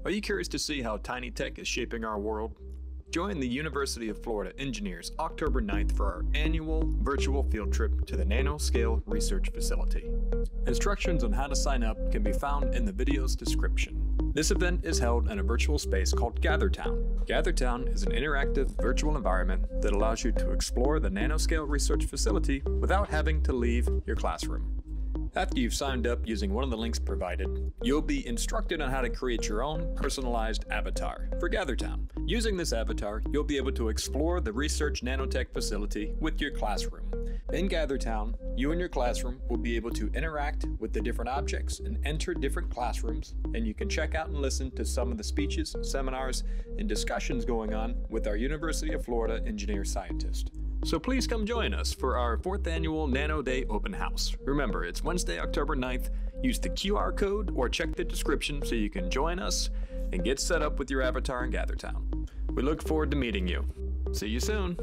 Are you curious to see how tiny tech is shaping our world? Join the University of Florida engineers October 9th for our annual virtual field trip to the NanoScale research facility. Instructions on how to sign up can be found in the video's description. This event is held in a virtual space called GatherTown. GatherTown is an interactive virtual environment that allows you to explore the NanoScale research facility without having to leave your classroom. After you've signed up using one of the links provided, you'll be instructed on how to create your own personalized avatar for GatherTown. Using this avatar, you'll be able to explore the research nanotech facility with your classroom. In GatherTown, you and your classroom will be able to interact with the different objects and enter different classrooms, and you can check out and listen to some of the speeches, seminars, and discussions going on with our University of Florida engineer scientists. So please come join us for our 4th annual Nano Day open house. Remember, it's Wednesday, October 9th. Use the QR code or check the description so you can join us and get set up with your avatar in GatherTown. We look forward to meeting you. See you soon.